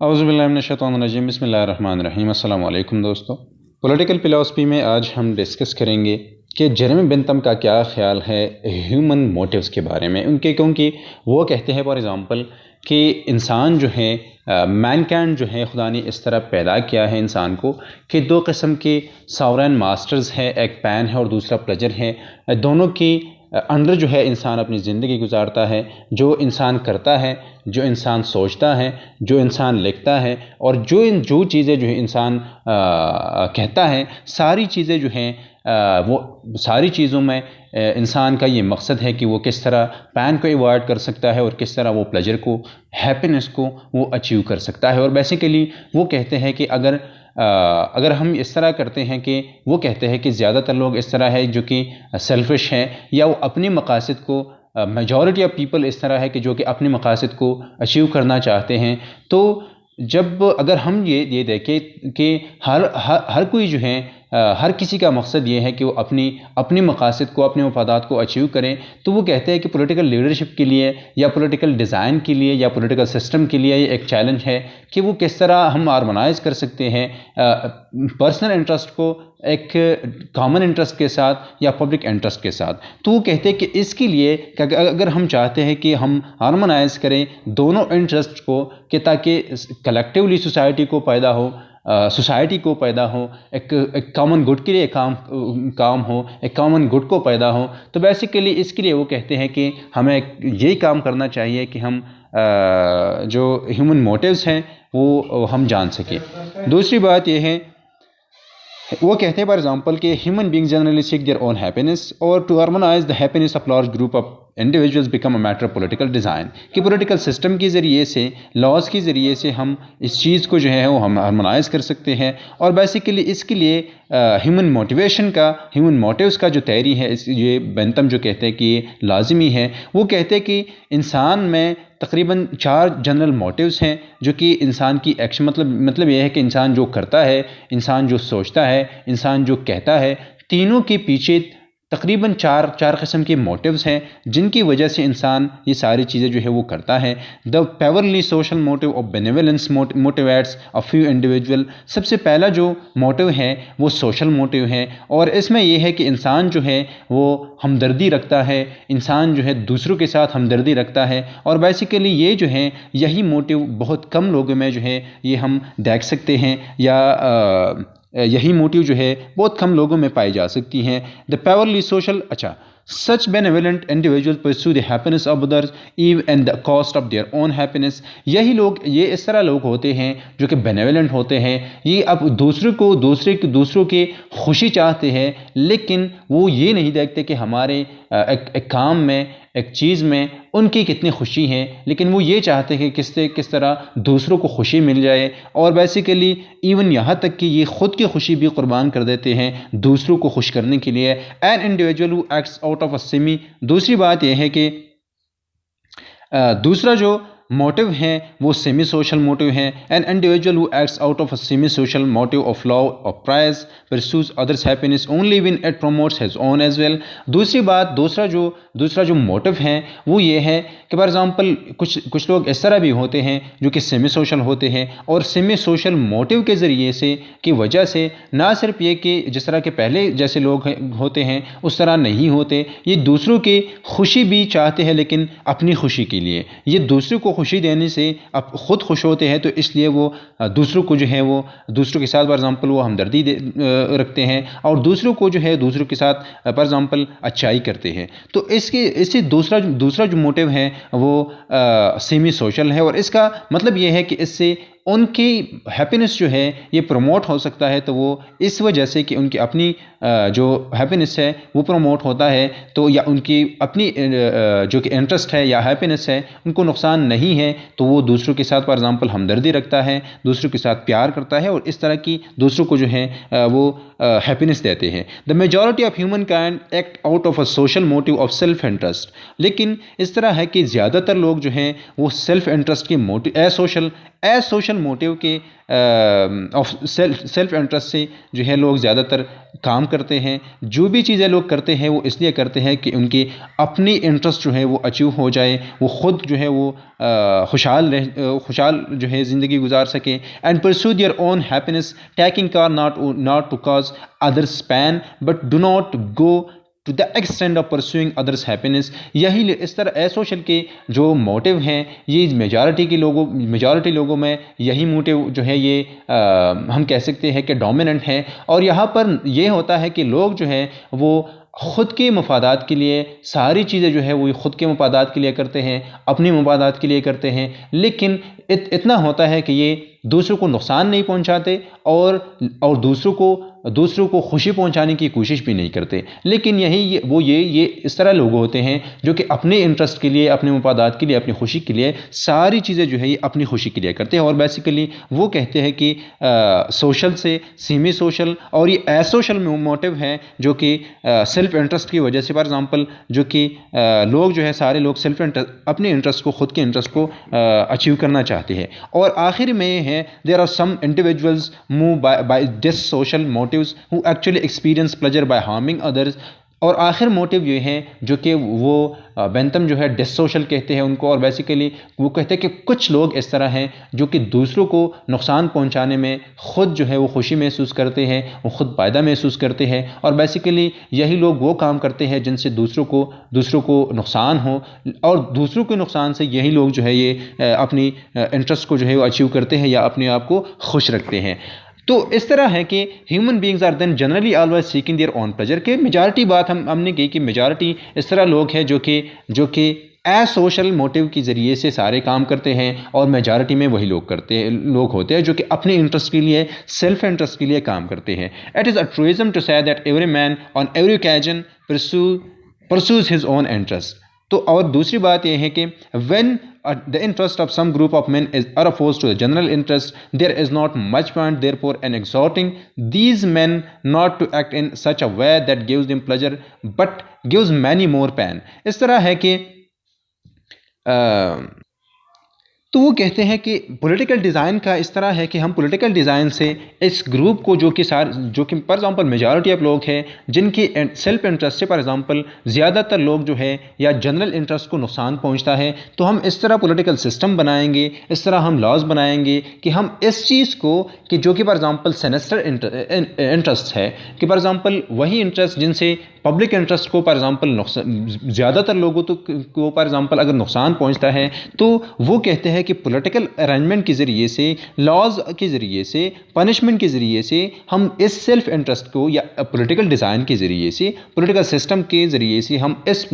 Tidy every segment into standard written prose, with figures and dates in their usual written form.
औज़ुबिल्लाहिमिनश्शैतानिर्रजीम बिस्मिल्लाहिर्रहमानिर्रहीम। अस्सलाम वालेकुम दोस्तों। पॉलिटिकल फ़िलॉसफी में आज हम डिस्कस करेंगे कि जेरेमी बेंथम का क्या ख़्याल है ह्यूमन मोटिव्स के बारे में। क्योंकि वो कहते हैं फॉर एग्ज़ाम्पल कि इंसान जो है मैनकाइंड जो है खुदा ने इस तरह पैदा किया है इंसान को कि दो किस्म के सॉवरेन मास्टर्स है, एक पैन है और दूसरा प्लेजर है। दोनों की अंडर जो है इंसान अपनी ज़िंदगी गुजारता है। जो इंसान करता है, जो इंसान सोचता है, जो इंसान लिखता है और जो चीज़ें जो है इंसान कहता है, सारी चीज़ें जो हैं वो सारी चीज़ों में इंसान का ये मकसद है कि वो किस तरह पैन को अवॉइड कर सकता है और किस तरह वो प्लेजर को, हैप्पीनेस को वो अचीव कर सकता है। और बेसिकली वो कहते हैं कि अगर हम इस तरह करते हैं कि वो कहते हैं कि ज़्यादातर लोग इस तरह है जो कि सेल्फिश हैं या वो अपनी मकासद को, मेजॉरिटी ऑफ पीपल इस तरह है कि जो कि अपने मकासद को अचीव करना चाहते हैं। तो जब अगर हम ये देखें कि हर कोई जो है हर किसी का मकसद ये है कि वो अपनी मकासद को, अपने मफादात को अचीव करें, तो वो कहते हैं कि पॉलिटिकल लीडरशिप के लिए या पॉलिटिकल डिज़ाइन के लिए या पॉलिटिकल सिस्टम के लिए ये एक चैलेंज है कि वो किस तरह हम हार्मोनाइज़ कर सकते हैं पर्सनल इंटरेस्ट को एक कॉमन इंटरेस्ट के साथ या पब्लिक इंटरेस्ट के साथ। तो वो कहते हैं कि इसके लिए अगर हम चाहते हैं कि हम हार्मोनाइज़ करें दोनों इंटरेस्ट को कि ताकि कलेक्टिवली सोसाइटी को पैदा हो, एक कॉमन गुड के लिए काम हो, एक कॉमन गुड को पैदा हो, तो बेसिकली इसके लिए वो कहते हैं कि हमें यही काम करना चाहिए कि हम जो ह्यूमन मोटिव्स हैं वो हम जान सकें। दूसरी बात ये है, वो कहते हैं फॉर एग्जाम्पल कि human beings generally seek their own happiness और to harmonize the happiness of large group of individuals become a matter of political design. कि पॉलिटिकल सिस्टम के ज़रिए से, लॉज के ज़रिए से हम इस चीज़ को जो है वो हम हार्मोनाइज़ कर सकते हैं। और बेसिकली इसके लिए ह्यूमन मोटिव्स का जो तैयारी है, ये बेंथम जो कहते हैं कि ये लाजमी है। वो कहते हैं कि इंसान में तकरीबन 4 जनरल मोटिव्स हैं जो कि इंसान की एक्शन, मतलब यह है कि इंसान जो करता है, इंसान जो सोचता है, इंसान जो कहता है, तीनों के पीछे तकरीबन चार किस्म के मोटिव्स हैं जिनकी वजह से इंसान ये सारी चीज़ें जो है वो करता है। The purely social motive of benevolence motivates a few individual. सबसे पहला जो मोटिव है वो सोशल मोटिव है और इसमें यह है कि इंसान जो है वो हमदर्दी रखता है, इंसान जो है दूसरों के साथ हमदर्दी रखता है। और बेसिकली ये जो है यही मोटिव बहुत कम लोगों में जो है ये हम देख सकते हैं, या यही मोटिव जो है बहुत कम लोगों में पाई जा सकती हैं। The purely social, such benevolent individual pursue the happiness of others even and the cost of their own happiness. यही लोग, ये इस तरह लोग होते हैं जो कि बेनेवलेंट होते हैं। ये अब दूसरों के खुशी चाहते हैं, लेकिन वो ये नहीं देखते कि हमारे एक काम में, एक चीज़ में उनकी कितनी खुशी है, लेकिन वो ये चाहते हैं कि किस तरह दूसरों को खुशी मिल जाए। और बेसिकली इवन यहाँ तक कि ये ख़ुद की खुशी भी कुर्बान कर देते हैं दूसरों को खुश करने के लिए। N individual who acts out of a semi. दूसरी बात यह है कि दूसरा जो मोटिव है वो सेमी सोशल मोटिव है। An individual who acts out of a semi social motive of love of praise pursues others happiness only when it promotes his own as well. दूसरी बात, दूसरा जो मोटिव है वो ये है कि फॉर एग्जांपल कुछ लोग इस तरह भी होते हैं जो कि सेमी सोशल होते हैं और सेमी सोशल मोटिव के ज़रिए से की वजह से ना सिर्फ ये कि जिस तरह के पहले जैसे लोग होते हैं उस तरह नहीं होते, ये दूसरों की खुशी भी चाहते हैं लेकिन अपनी खुशी के लिए। ये दूसरों को खुशी देने से अब खुद खुश होते हैं, तो इसलिए वो दूसरों को जो है वो दूसरों के साथ फॉर एग्जांपल वो हमदर्दी रखते हैं और दूसरों को जो है दूसरों के साथ फॉर एग्जांपल अच्छाई करते हैं। तो इससे दूसरा जो मोटिव है वो सेमी सोशल है और इसका मतलब ये है कि इससे उनकी हैप्पीनेस जो है ये प्रमोट हो सकता है। तो वो इस वजह से कि उनकी अपनी जो हैप्पीनेस है वो प्रमोट होता है, तो या उनकी अपनी जो कि इंटरेस्ट है या हैप्पीनेस है उनको नुकसान नहीं है, तो वो दूसरों के साथ फॉर एग्जांपल हमदर्दी रखता है, दूसरों के साथ प्यार करता है और इस तरह की दूसरों को जो है वो हैप्पीनेस देते हैं। The majority of human kind act out of a social motive of self interest. लेकिन इस तरह है कि ज़्यादातर लोग जो हैं वो सेल्फ इंटरेस्ट के मोटिव, असोशल सोशल मोटिव के ऑफ सेल्फ इंटरेस्ट से जो है लोग ज़्यादातर काम करते हैं। जो भी चीज़ें लोग करते हैं वो इसलिए करते हैं कि उनकी अपनी इंटरेस्ट जो है वो अचीव हो जाए, वो ख़ुद जो है वो खुशहाल जो है ज़िंदगी गुजार सके। And pursue their own happiness taking care not to cause others pain but do not go to the extent of pursuing others happiness. यही इस तरह एसोशल के जो मोटिव हैं ये मेजॉरिटी लोगों में यही मोटिव जो है ये हम कह सकते हैं कि डोमिनेंट है। और यहाँ पर ये होता है कि लोग जो है वो ख़ुद के मफादात के लिए सारी चीज़ें जो है वो ख़ुद के मफादात के लिए करते हैं, अपनी मफादात के लिए करते हैं, लेकिन इतना होता है कि ये दूसरों को नुकसान नहीं पहुंचाते और दूसरों को खुशी पहुंचाने की कोशिश भी नहीं करते। लेकिन ये इस तरह लोग होते हैं जो कि अपने इंटरेस्ट के लिए, अपने मफादात के लिए, अपनी खुशी के लिए सारी चीज़ें जो है ये अपनी खुशी के लिए करते हैं। और बेसिकली वो कहते हैं कि सोशल से सेमी सोशल और ये एसोशल मोटिव हैं जो कि सेल्फ इंटरेस्ट की वजह से, फॉर एग्जांपल जो कि लोग जो है सारे लोग अपने इंटरेस्ट को, खुद के इंटरेस्ट को अचीव करना चाहते हैं। और आखिर में ये है there are some individuals move by this social motives who actually experience pleasure by harming others. और आखिर मोटिव ये है जो कि वो बेंथम जो है डिसोशल कहते हैं उनको। और बेसिकली वो कहते हैं कि कुछ लोग इस तरह हैं जो कि दूसरों को नुकसान पहुंचाने में ख़ुद जो है वो खुशी महसूस करते हैं, वो ख़ुद फ़ायदा महसूस करते हैं। और बेसिकली यही लोग वो काम करते हैं जिनसे दूसरों को नुकसान हो, और दूसरों के नुकसान से यही लोग जो है ये अपनी इंटरेस्ट को जो है वो अचीव करते हैं या अपने आप को खुश रखते हैं। तो इस तरह है कि human beings are then generally always seeking their own pleasure. के मेजॉरिटी बात हमने की कि मेजॉरिटी इस तरह लोग हैं जो कि सोशल मोटिव के ज़रिए से सारे काम करते हैं, और मेजॉरिटी में वही लोग होते हैं जो कि अपने इंटरेस्ट के लिए, सेल्फ इंटरेस्ट के लिए काम करते हैं। It is a truism to say that every man on every occasion pursues his own interest. तो और दूसरी बात यह है कि when the interest of some group of men are opposed to the general interest, there is not much point therefore in exhorting these men not to act in such a way that gives them pleasure but gives many more pain। इस तरह है कि तो वो कहते हैं कि political design का इस तरह है कि हम पॉलिटिकल डिज़ाइन से इस ग्रुप को जो कि फॉर एग्जांपल मेजॉरिटी ऑफ लोग हैं जिनकी सेल्फ इंटरेस्ट से फॉर एग्जांपल ज़्यादातर लोग जो है या जनरल इंटरेस्ट को नुकसान पहुंचता है, तो हम इस तरह पॉलिटिकल सिस्टम बनाएंगे, इस तरह हम लॉज बनाएंगे कि हम इस चीज़ को कि जो कि फॉर एग्जांपल सेनेस्टर इंटरेस्ट है कि फॉर एग्जांपल वही इंटरेस्ट जिनसे पब्लिक इंटरेस्ट को फॉर एग्जांपल ज़्यादातर लोगों को फॉर एग्जांपल अगर नुकसान पहुंचता है, तो वो कहते हैं कि पॉलिटिकल अरेंजमेंट के ज़रिए से, लॉज के ज़रिए से, पनिशमेंट के ज़रिए से हम इस सेल्फ इंटरेस्ट को या पॉलिटिकल डिज़ाइन के ज़रिए से, पॉलिटिकल सिस्टम के ज़रिए से हम इस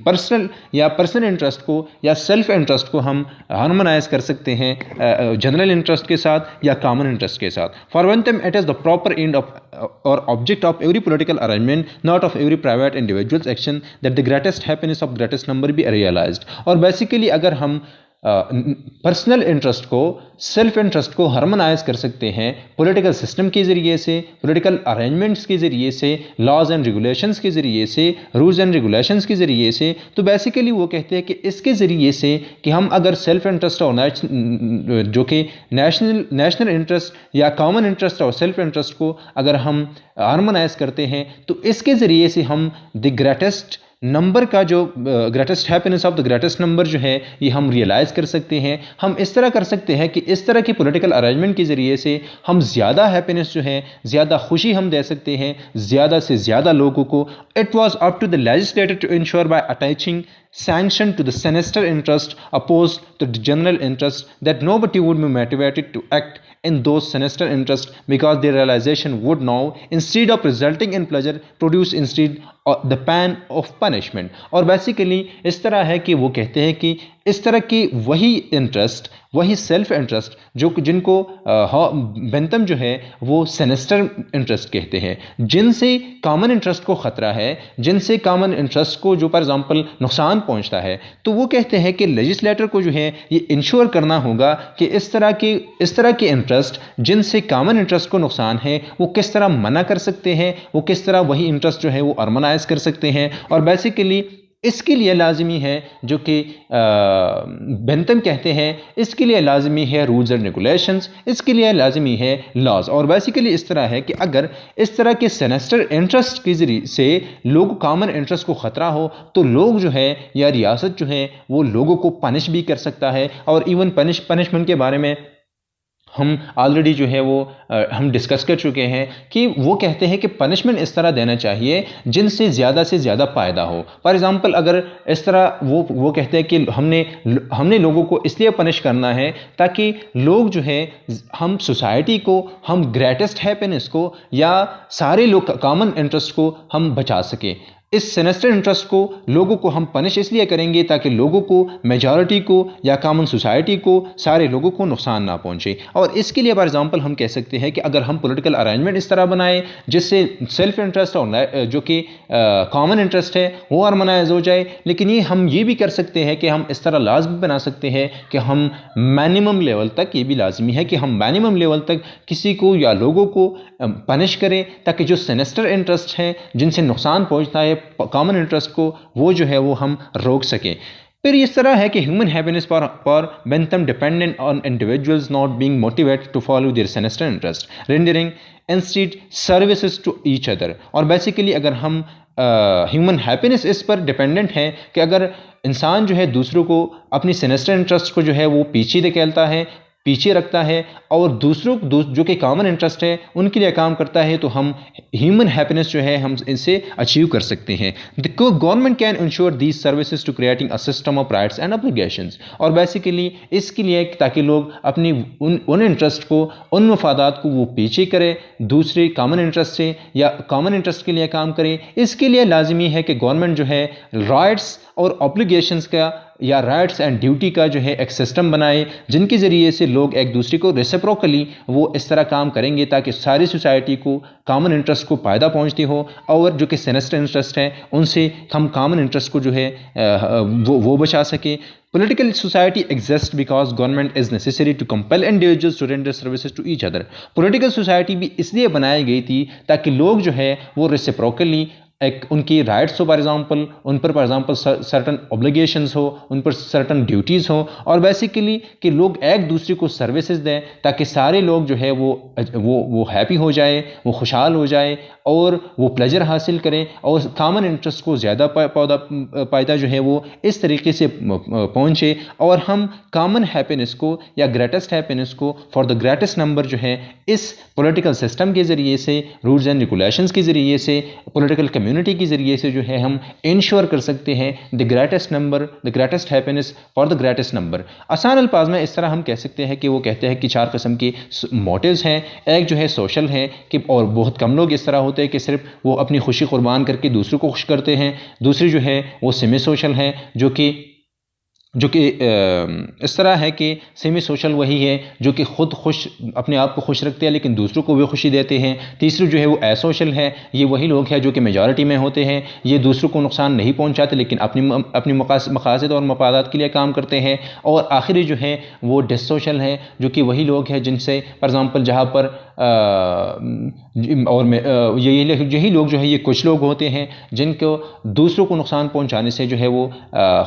पर्सनल इंटरेस्ट को या सेल्फ इंटरेस्ट को हम हार्मोनाइज कर सकते हैं जनरल इंटरेस्ट के साथ या कॉमन इंटरेस्ट के साथ। For one time it is the proper end of और object of every political arrangement, not of every private individuals action, that the greatest happiness of greatest number be realized. और basically अगर हम personal interest को, self interest को harmonize कर सकते हैं political system के ज़रिए से, पॉलिटिकल अरेंजमेंट्स के ज़रिए से, लॉज एंड रेगुलेशंस के ज़रिए से, रूल्स एंड रेगुलेशंस के ज़रिए से, तो बेसिकली वो कहते हैं कि इसके ज़रिए से कि हम अगर सेल्फ इंटरेस्ट और जो कि नेशनल इंटरेस्ट या कॉमन इंटरेस्ट और सेल्फ इंटरेस्ट को अगर हम हार्मोनाइज करते हैं, तो इसके ज़रिए से हम द ग्रेटेस्ट नंबर का जो greatest happiness of the greatest number जो है ये हम रियलाइज़ कर सकते हैं। हम इस तरह कर सकते हैं कि इस तरह की पॉलिटिकल अरेंजमेंट के ज़रिए से हम ज़्यादा हैप्पीनेस जो है, ज़्यादा खुशी हम दे सकते हैं ज़्यादा से ज़्यादा लोगों को। It was up to the legislator to ensure by attaching sanction to the sinister interest opposed to the general interest that nobody would be motivated to act in those sinister interests because their realization would now instead of resulting in pleasure produce instead the pain of punishment। और basically इस तरह है कि वो कहते हैं कि इस तरह की वही इंटरेस्ट, वही सेल्फ इंटरेस्ट जिनको बेंथम जो है वो सिनिस्टर इंटरेस्ट कहते हैं, जिनसे कॉमन इंटरेस्ट को ख़तरा है, जिनसे कॉमन इंटरेस्ट को जो फॉर एग्जांपल नुकसान पहुंचता है, तो वो कहते हैं कि लेजिस्लेटर को जो है ये इंश्योर करना होगा कि इस तरह के इंटरेस्ट जिनसे कॉमन इंटरेस्ट को नुकसान है वो किस तरह मना कर सकते हैं, वो किस तरह वही इंटरेस्ट जो है वो हार्मोनाइज कर सकते हैं। और बेसिकली इसके लिए लाजमी है, जो कि बेंथम कहते हैं, इसके लिए लाजमी है रूल्स एंड रेगुलेशंस, इसके लिए लाजमी है लॉज। और बेसिकली इस तरह है कि अगर इस तरह के सेनेस्टर इंटरेस्ट के ज़रिए से लोग कॉमन इंटरेस्ट को ख़तरा हो तो लोग जो है या रियासत जो है वो लोगों को पनिश भी कर सकता है। और इवन पनिशमेंट के बारे में हम ऑलरेडी जो है वो हम डिस्कस कर चुके हैं कि वो कहते हैं कि पनिशमेंट इस तरह देना चाहिए जिनसे ज़्यादा से ज़्यादा फ़ायदा हो। फॉर एग्ज़ाम्पल अगर इस तरह वो कहते हैं कि हमने लोगों को इसलिए पनिश करना है ताकि लोग जो है हम सोसाइटी को, हम ग्रेटेस्ट हैप्पीनेस को या सारे लोग कॉमन इंटरेस्ट को हम बचा सकें। इस सेनेस्टर इंटरेस्ट को लोगों को हम पनिश इसलिए करेंगे ताकि लोगों को, मेजॉरिटी को या कॉमन सोसाइटी को, सारे लोगों को नुकसान ना पहुंचे। और इसके लिए फॉर एग्जांपल हम कह सकते हैं कि अगर हम पॉलिटिकल अरेंजमेंट इस तरह बनाए जिससे सेल्फ इंटरेस्ट और जो कि कॉमन इंटरेस्ट है वो हार्मोनाइज हो जाए। लेकिन हम ये भी कर सकते हैं कि हम इस तरह लॉज भी बना सकते हैं कि हम मिनिमम लेवल तक, ये भी लाजमी है कि हम मिनिमम लेवल तक किसी को या लोगों को पनिश करें ताकि जो सेनेस्टर इंटरेस्ट है जिनसे नुकसान पहुंचता है कॉमन इंटरेस्ट को, वो जो है वो हम रोक सकें। फिर इस तरह है कि human happiness for Bentham dependent on individuals not being motivated to follow their sinister interest rendering instead services to each other. और बेसिकली अगर हम ह्यूमन हैप्पीनेस इस पर डिपेंडेंट है कि अगर इंसान जो है दूसरों को अपनी सेनेस्टर इंटरेस्ट को जो है वो पीछे धकेलता है, पीछे रखता है और दूसरों जो कि कॉमन इंटरेस्ट है उनके लिए काम करता है, तो हम ह्यूमन हैप्पीनेस जो है हम इसे अचीव कर सकते हैं। The government can ensure these services to creating a system of rights and obligations. और बेसिकली इसके लिए ताकि लोग अपनी उन इंटरेस्ट को, उन मफादात को वो पीछे करें दूसरे कॉमन इंटरेस्ट से या कॉमन इंटरेस्ट के लिए काम करें। इसके लिए लाजमी है कि गवर्नमेंट जो है राइट्स और ऑब्लिगेशंस का या राइट्स एंड ड्यूटी का जो है एक सिस्टम बनाए जिनके ज़रिए से लोग एक दूसरे को रेसिप्रोकली वो इस तरह काम करेंगे ताकि सारी सोसाइटी को कॉमन इंटरेस्ट को फ़ायदा पहुंचती हो और जो कि सेनेस्टर इंटरेस्ट है उनसे हम कॉमन इंटरेस्ट को जो है वो बचा सके। Political society exists because government is necessary to compel individuals to render services to each other। Political society भी इसलिए बनाई गई थी ताकि लोग जो है वो रेसिप्रोकली एक उनकी राइट्स हो, फॉर एग्जांपल उन पर फॉर एग्जांपल सर्टन ऑब्लिगेशंस हो, उन पर सर्टन ड्यूटीज़ हो और बेसिकली कि लोग एक दूसरे को सर्विसेज दें ताकि सारे लोग जो है वो हैप्पी हो जाए, वो खुशहाल हो जाए और वो प्लेजर हासिल करें और कॉमन इंटरेस्ट को ज़्यादा फ़ायदा जो है वो इस तरीके से पहुँचे और हम कॉमन हैप्पीनेस को या ग्रेटेस्ट हैप्पीनेस को फॉर द ग्रेटेस्ट नंबर जो है इस पॉलिटिकल सिस्टम के ज़रिए से, रूल्स एंड रेगुलेशंस के ज़रिए से, पॉलिटिकल कम्युनिटी के ज़रिए से जो है हम इंश्योर कर सकते हैं the greatest number, the greatest happiness for the greatest number. आसान अल्फाज में इस तरह हम कह सकते हैं कि वो कहते हैं कि 4 किस्म के मोटिव्स हैं। एक जो है सोशल है कि और बहुत कम लोग इस तरह होते हैं कि सिर्फ वो अपनी खुशी कुर्बान करके दूसरों को खुश करते हैं। दूसरी जो है वो सेमी सोशल है जो कि इस तरह है कि सेमी सोशल वही है जो कि खुद खुश, अपने आप को खुश रखते हैं लेकिन दूसरों को भी खुशी देते हैं। तीसरी जो है वो असोशल है, ये वही लोग हैं जो कि मेजॉरिटी में होते हैं, ये दूसरों को नुकसान नहीं पहुंचाते लेकिन अपनी मकासद और मफादात के लिए काम करते हैं। और आखिरी जो है वो डिसोशल है जो कि वही लोग हैं जिनसे फॉर एग्ज़ाम्पल जहाँ पर यही लोग जो है ये कुछ लोग होते हैं जिनको दूसरों को नुकसान पहुंचाने से जो है वो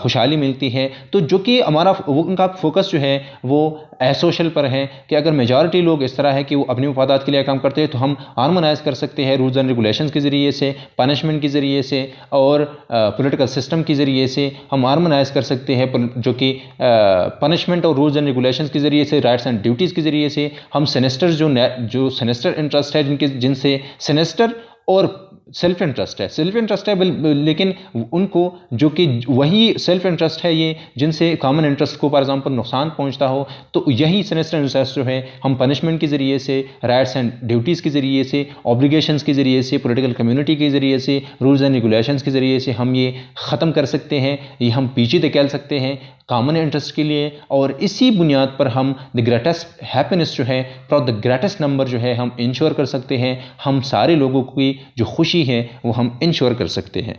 खुशहाली मिलती है। तो जो कि उनका फोकस जो है वो असोशल पर है कि अगर मेजॉरिटी लोग इस तरह है कि वो अपनी मफादात के लिए काम करते हैं तो हम हार्मोनाइज कर सकते हैं रूल्स एंड रेगुलेशंस के ज़रिए से, पनिशमेंट के ज़रिए से और पॉलिटिकल सिस्टम के ज़रिए से हम हार्मोनाइज कर सकते हैं जो कि पनिशमेंट और रूल्स एंड रेगुलेशंस के ज़रिए से, राइट्स एंड ड्यूटीज़ के ज़रिए से हम सेनेस्टर जो सेनेस्टर इंटरेस्ट है जिनसे सेनेस्टर और सेल्फ इंटरेस्ट है लेकिन उनको जो कि वही सेल्फ इंटरेस्ट है ये जिनसे कॉमन इंटरेस्ट को फॉर एग्जांपल नुकसान पहुंचता हो, तो यही सेनेस्टर इंटरेस्ट जो है हम पनिशमेंट के ज़रिए से, राइट्स एंड ड्यूटीज़ के ज़रिए से, ऑब्लिगेशंस के ज़रिए से, पॉलिटिकल कम्युनिटी के ज़रिए से, रूल्स एंड रेगुलेशंस के ज़रिए से हम ये ख़त्म कर सकते हैं, ये हम पीछे धकेल सकते हैं कॉमन इंटरेस्ट के लिए। और इसी बुनियाद पर हम द ग्रेटेस्ट हैप्पीनेस जो है फॉर द ग्रेटेस्ट नंबर जो है हम इंश्योर कर सकते हैं, हम सारे लोगों की जो खुशी है वो हम इंश्योर कर सकते हैं।